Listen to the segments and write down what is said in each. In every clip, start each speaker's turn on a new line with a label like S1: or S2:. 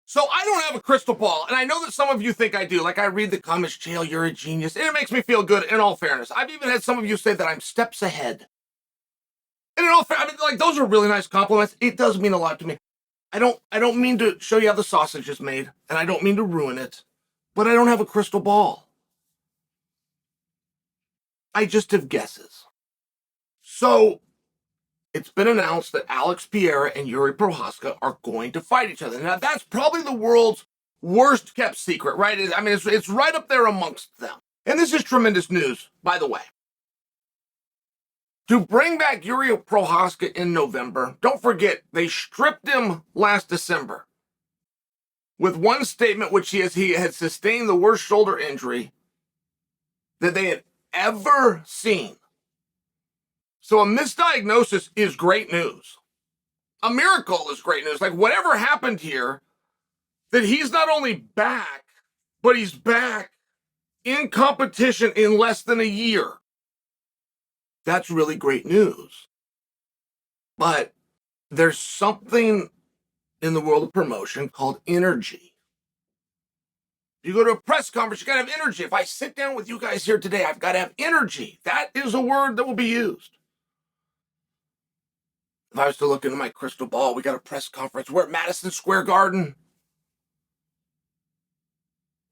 S1: So I don't have a crystal ball, and I know that some of you think I do. Like, I read the comments, Chael, you're a genius. And it makes me feel good, in all fairness. I've even had some of you say that I'm steps ahead. And in all fairness, I mean, like, those are really nice compliments. It does mean a lot to me. I don't mean to show you how the sausage is made, and I don't mean to ruin it, but I don't have a crystal ball. I just have guesses. So it's been announced that Alex Pereira and Jiri Prochazka are going to fight each other. Now, that's probably the world's worst kept secret, right? I mean, it's right up there amongst them. And this is tremendous news, by the way. To bring back Jiri Prochazka in November, don't forget, they stripped him last December with one statement, which he had sustained the worst shoulder injury that they had ever seen. So a misdiagnosis is great news. A miracle is great news. Like, whatever happened here, that he's not only back, but he's back in competition in less than a year. That's really great news. But there's something in the world of promotion called energy. You go to a press conference, you gotta have energy. If I sit down with you guys here today, I've got to have energy. That is a word that will be used. If I was to look into my crystal ball, we got a press conference. We're at Madison Square Garden.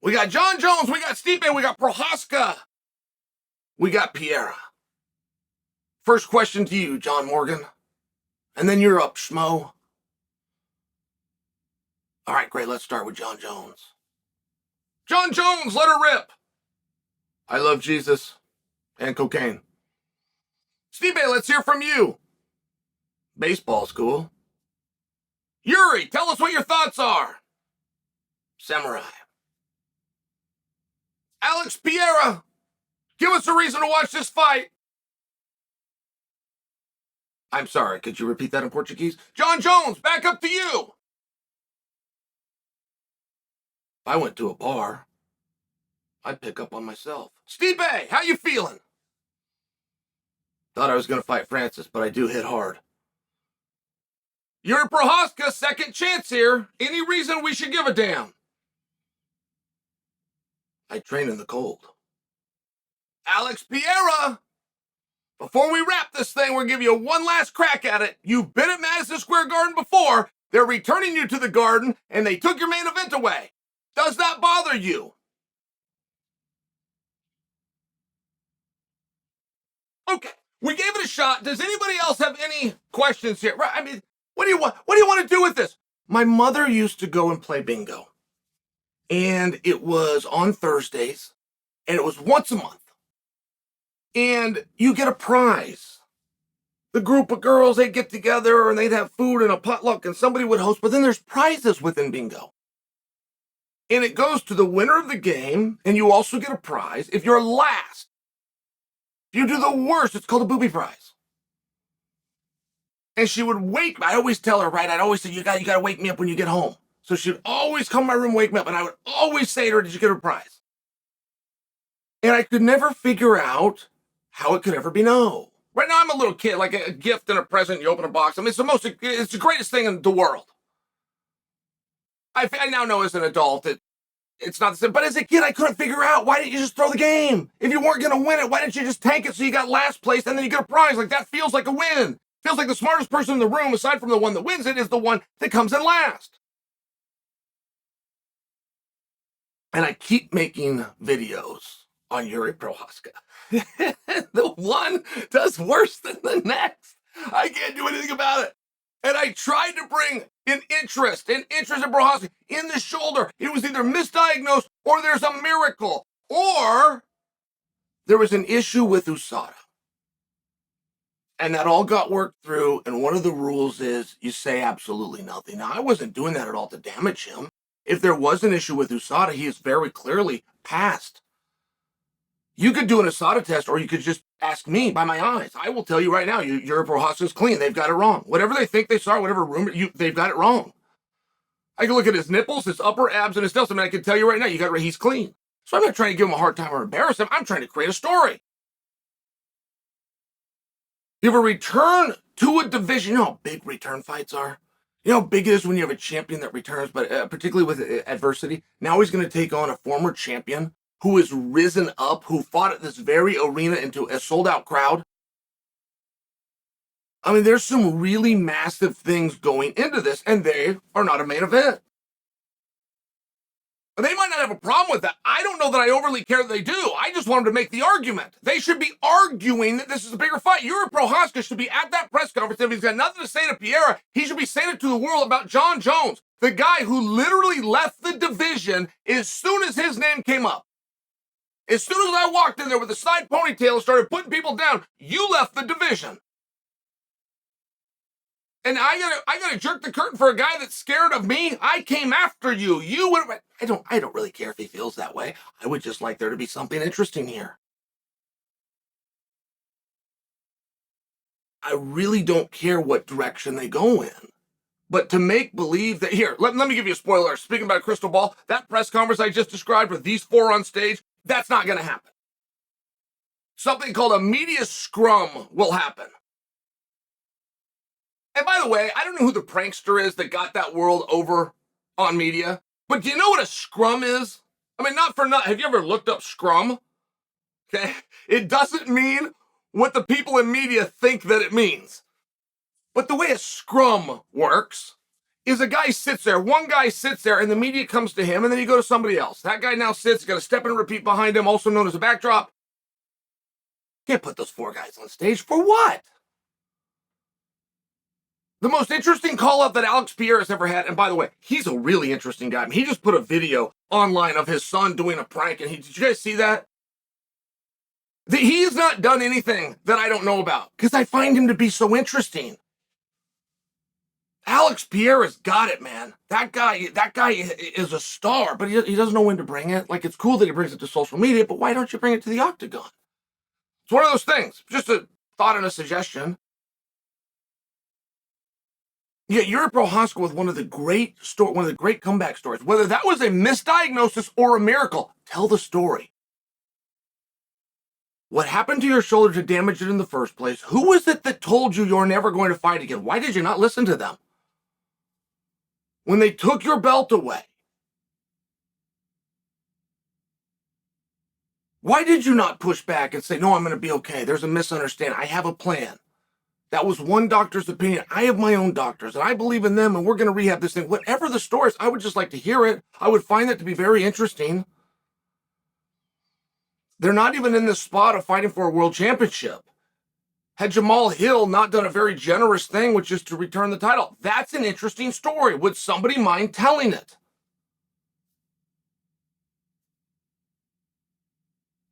S1: We got Jon Jones, we got Stipe, we got Prochazka, we got Pereira. First question to you, John Morgan. And then you're up, Schmo. All right, great. Let's start with Jon Jones. Jon Jones, let her rip. I love Jesus and cocaine. Stipe, let's hear from you. Baseball school. Jiri, tell us what your thoughts are. Samurai. Alex Pereira, give us a reason to watch this fight. I'm sorry, could you repeat that in Portuguese? Jon Jones, back up to you. If I went to a bar, I'd pick up on myself. Stipe, how you feeling? Thought I was going to fight Francis, but I do hit hard. Jiri Prochazka, second chance here. Any reason we should give a damn? I train in the cold. Alex Pereira, before we wrap this thing, we'll give you one last crack at it. You've been at Madison Square Garden before. They're returning you to the Garden, and they took your main event away. Does that bother you? Okay, we gave it a shot. Does anybody else have any questions here? Right? I mean, what do you want to do with this? My mother used to go and play bingo, and it was on Thursdays, and it was once a month. And you get a prize. The group of girls, they'd get together and they'd have food and a potluck and somebody would host, but then there's prizes within bingo. And it goes to the winner of the game, and you also get a prize if you're last. If you do the worst, it's called a booby prize. And she would wake me. I always tell her, right? I'd always say, you got to wake me up when you get home. So she'd always come to my room, wake me up, and I would always say to her, did you get a prize? And I could never figure out how it could ever be no. Right now, I'm a little kid, like a gift and a present. You open a box. I mean, it's the greatest thing in the world. I now know as an adult that it's not the same. But as a kid, I couldn't figure out, why didn't you just throw the game? If you weren't going to win it, why didn't you just tank it so you got last place and then you get a prize? Like, that feels like a win. Feels like the smartest person in the room, aside from the one that wins it, is the one that comes in last. And I keep making videos on Jiri Prochazka. The one does worse than the next. I can't do anything about it. And I tried to bring an interest in Prochazka in the shoulder. It was either misdiagnosed or there's a miracle or there was an issue with USADA. And that all got worked through. And one of the rules is you say absolutely nothing. Now, I wasn't doing that at all to damage him. If there was an issue with USADA, he is very clearly passed. You could do an USADA test, or you could just ask me by my eyes. I will tell you right now, Jiri Prochazka's clean. They've got it wrong. Whatever they think they saw, whatever rumor, they've got it wrong. I can look at his nipples, his upper abs, and his delts, and I can tell you right now, he's clean. So I'm not trying to give him a hard time or embarrass him. I'm trying to create a story. You have a return to a division. You know how big return fights are? You know how big it is when you have a champion that returns, but particularly with adversity? Now he's going to take on a former champion who has risen up, who fought at this very arena into a sold-out crowd. I mean, there's some really massive things going into this, and they are not a main event. They might not have a problem with that. I don't know that I overly care that they do. I just want them to make the argument. They should be arguing that this is a bigger fight. Jiri Prochazka should be at that press conference. If he's got nothing to say to Pereira, he should be saying it to the world about Jon Jones, the guy who literally left the division as soon as his name came up. As soon as I walked in there with a side ponytail and started putting people down, you left the division. And I gotta jerk the curtain for a guy that's scared of me. I came after you. You went. I don't really care if he feels that way. I would just like there to be something interesting here. I really don't care what direction they go in. But to make believe that here, let me give you a spoiler. Speaking about a crystal ball, that press conference I just described with these four on stage, that's not gonna happen. Something called a media scrum will happen. And by the way, I don't know who the prankster is that got that world over on media, but do you know what a scrum is? I mean, not for nothing. Have you ever looked up scrum? Okay. It doesn't mean what the people in media think that it means. But the way a scrum works is a guy sits there, one guy sits there, and the media comes to him, and then you go to somebody else. That guy now sits, got a step and repeat behind him, also known as a backdrop. Can't put those four guys on stage for what? The most interesting call-up that Alex Pereira has ever had, and by the way, he's a really interesting guy. I mean, he just put a video online of his son doing a prank, and did you guys see that? He's not done anything that I don't know about, because I find him to be so interesting. Alex Pereira's got it, man. That guy is a star, but he doesn't know when to bring it. Like, it's cool that he brings it to social media, but why don't you bring it to the octagon? It's one of those things. Just a thought and a suggestion. Yeah, Jiri Prochazka with one of the great comeback stories. Whether that was a misdiagnosis or a miracle, tell the story. What happened to your shoulder to damage it in the first place? Who was it that told you you're never going to fight again? Why did you not listen to them? When they took your belt away, why did you not push back and say, no, I'm going to be okay. There's a misunderstanding. I have a plan. That was one doctor's opinion. I have my own doctors, and I believe in them, and we're going to rehab this thing. Whatever the story is, I would just like to hear it. I would find that to be very interesting. They're not even in the spot of fighting for a world championship. Had Jamal Hill not done a very generous thing, which is to return the title? That's an interesting story. Would somebody mind telling it?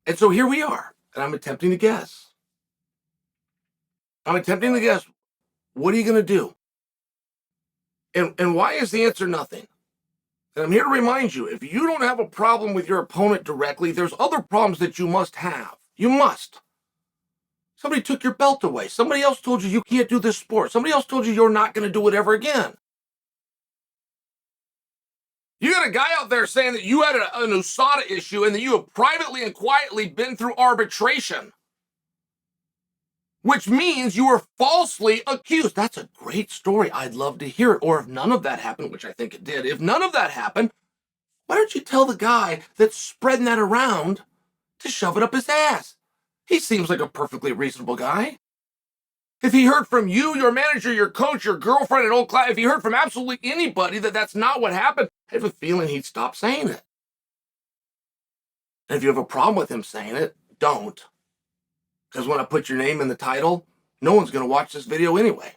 S1: And so here we are, and I'm attempting to guess. What are you going to do? And why is the answer nothing? And I'm here to remind you, if you don't have a problem with your opponent directly, there's other problems that you must have. You must. Somebody took your belt away. Somebody else told you you can't do this sport. Somebody else told you you're not going to do it ever again. You got a guy out there saying that you had an USADA issue and that you have privately and quietly been through arbitration, which means you were falsely accused. That's a great story. I'd love to hear it. Or if none of that happened, which I think it did, if none of that happened, why don't you tell the guy that's spreading that around to shove it up his ass? He seems like a perfectly reasonable guy. If he heard from you, your manager, your coach, your girlfriend, an old class, if he heard from absolutely anybody that that's not what happened, I have a feeling he'd stop saying it. And if you have a problem with him saying it, don't. Because when I put your name in the title, no one's going to watch this video anyway.